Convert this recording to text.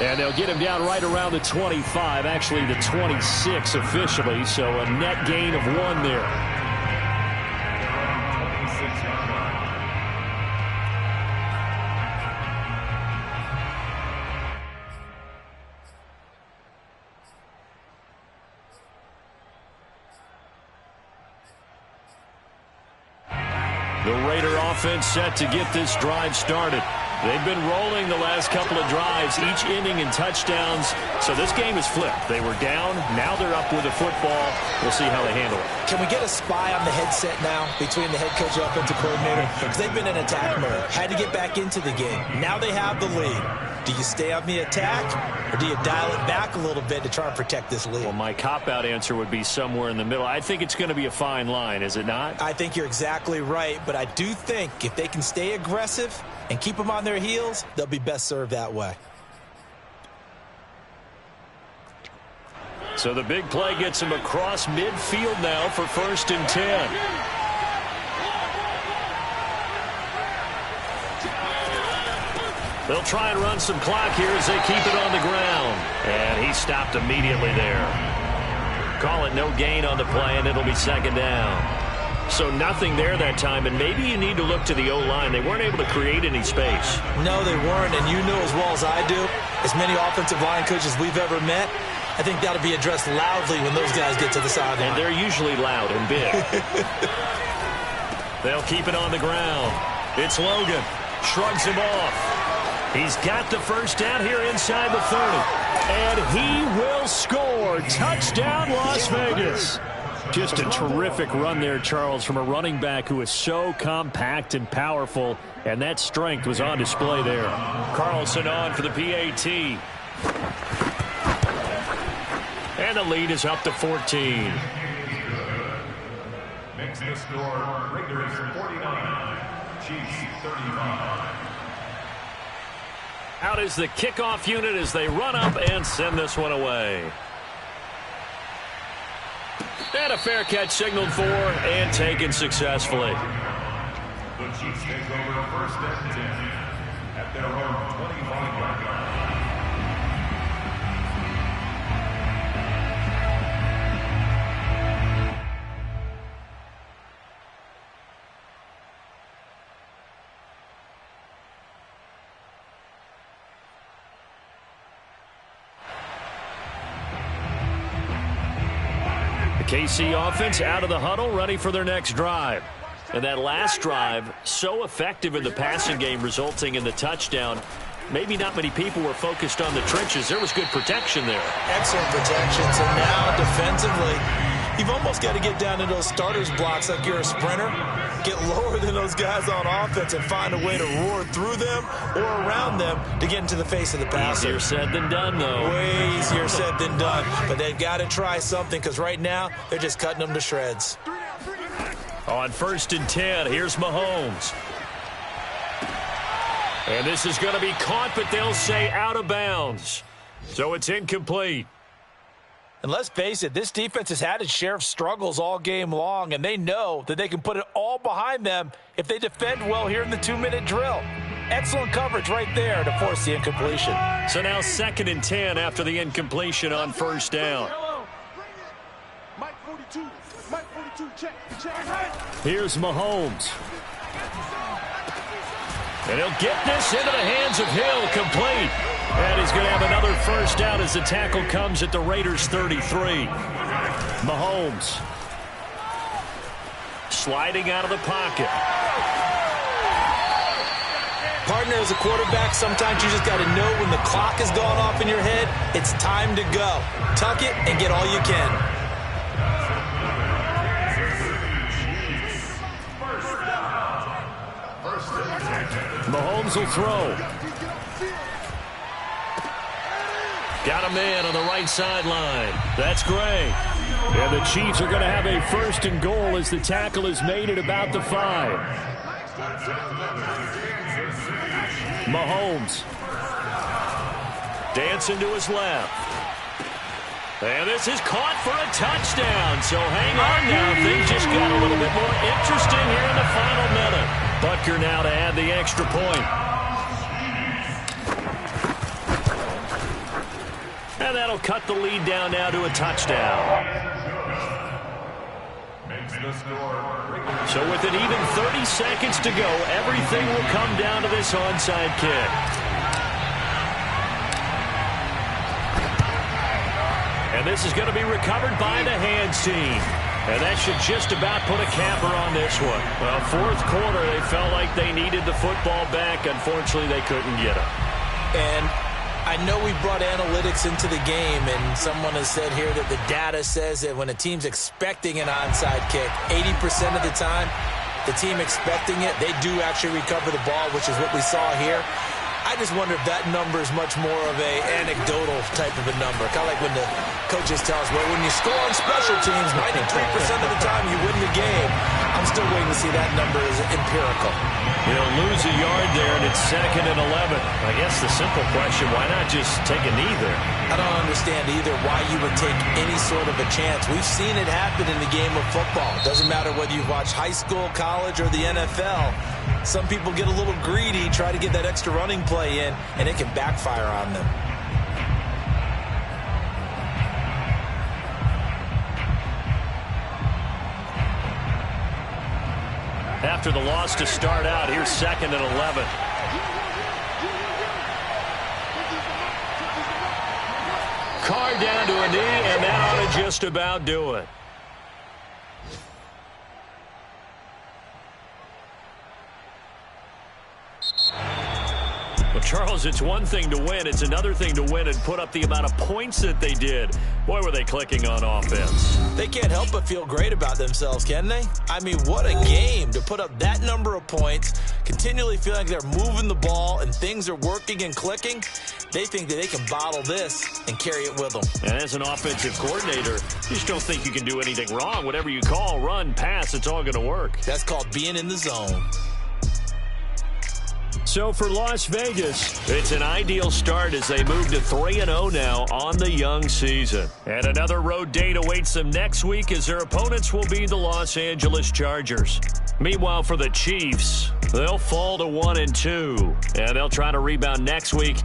And they'll get him down right around the 25, actually the 26 officially, so a net gain of 1 there. The Raider offense set to get this drive started. They've been rolling the last couple of drives, each inning in touchdowns. So this game is flipped. They were down. Now they're up with the football. We'll see how they handle it. Can we get a spy on the headset now between the head coach and offensive coordinator? Because they've been in attack mode. Had to get back into the game. Now they have the lead. Do you stay on the attack, or do you dial it back a little bit to try and protect this lead? Well, my cop-out answer would be somewhere in the middle. I think it's going to be a fine line, is it not? I think you're exactly right, but I do think if they can stay aggressive and keep them on their heels, they'll be best served that way. So the big play gets him across midfield now for 1st and 10. They'll try and run some clock here as they keep it on the ground. And he stopped immediately there. Call it no gain on the play, and it'll be 2nd down. So nothing there that time, and maybe you need to look to the O-line. They weren't able to create any space. No, they weren't, and you know as well as I do, as many offensive line coaches we've ever met, I think that'll be addressed loudly when those guys get to the sideline. And they're usually loud and big. They'll keep it on the ground. It's Logan. Shrugs him off. He's got the 1st down here inside the 30. And he will score. Touchdown, Las Vegas. Just a terrific run there, Charles, from a running back who is so compact and powerful. And that strength was on display there. Carlson on for the PAT. And the lead is up to 14. Makes the score Raiders 49, Chiefs 35. Out is the kickoff unit as they run up and send this one away. And a fair catch signaled for and taken successfully. The Chiefs take over 1st and 10 at their own 25-yard line. KC offense out of the huddle, ready for their next drive. And that last drive, so effective in the passing game, resulting in the touchdown. Maybe not many people were focused on the trenches. There was good protection there. Excellent protection. So now defensively, you've almost got to get down to those starters blocks like you're a sprinter. Get lower than those guys on offense and find a way to roar through them or around them to get into the face of the passer. Easier said than done, though. Way easier said than done. But they've got to try something because right now they're just cutting them to shreds. On 1st and 10, here's Mahomes. And this is going to be caught, but they'll say out of bounds. So it's incomplete. And let's face it, this defense has had its share of struggles all game long, and they know that they can put it all behind them if they defend well here in the 2-minute drill. Excellent coverage right there to force the incompletion. So now 2nd and 10 after the incompletion on 1st down. Mike 42, Mike 42, check. Here's Mahomes. And he'll get this into the hands of Hill, complete. And he's going to have another 1st down as the tackle comes at the Raiders' 33. Mahomes sliding out of the pocket. Partner, as a quarterback, sometimes you just got to know when the clock has gone off in your head, it's time to go. Tuck it and get all you can. Mahomes will throw. Got a man on the right sideline. That's Gray. And the Chiefs are going to have a 1st and goal as the tackle is made at about the 5. Mahomes dancing to his left. And this is caught for a touchdown. So hang on now. Things just got a little bit more interesting here in the final minute. Butker now to add the extra point. And that'll cut the lead down now to a touchdown. So with an even 30 seconds to go, everything will come down to this onside kick. And this is going to be recovered by the hands team. And that should just about put a capper on this one. Well, fourth quarter, they felt like they needed the football back. Unfortunately, they couldn't get it. And I know we brought analytics into the game, and someone has said here that the data says that when a team's expecting an onside kick, 80% of the time, the team expecting it, they do actually recover the ball, which is what we saw here. I just wonder if that number is much more of a anecdotal type of a number. Kind of like when the coaches tell us, well, when you score on special teams, 93% of the time you win the game. I'm still waiting to see that number as empirical. He'll lose a yard there, and it's 2nd and 11. I guess the simple question, why not just take a knee there? I don't understand either why you would take any sort of a chance. We've seen it happen in the game of football. Doesn't matter whether you watch high school, college, or the NFL. Some people get a little greedy, try to get that extra running play in, and it can backfire on them. After the loss to start out, here's 2nd and 11. Carr down to a knee, and that ought to just about do it. Well, Charles, it's one thing to win. It's another thing to win and put up the amount of points that they did. Boy, were they clicking on offense. They can't help but feel great about themselves, can they? I mean, what a game to put up that number of points, continually feeling like they're moving the ball and things are working and clicking. They think that they can bottle this and carry it with them. And as an offensive coordinator, you just don't think you can do anything wrong. Whatever you call, run, pass, it's all going to work. That's called being in the zone. So for Las Vegas, it's an ideal start as they move to 3-0 now on the young season. And another road date awaits them next week as their opponents will be the Los Angeles Chargers. Meanwhile, for the Chiefs, they'll fall to 1-2, and they'll try to rebound next week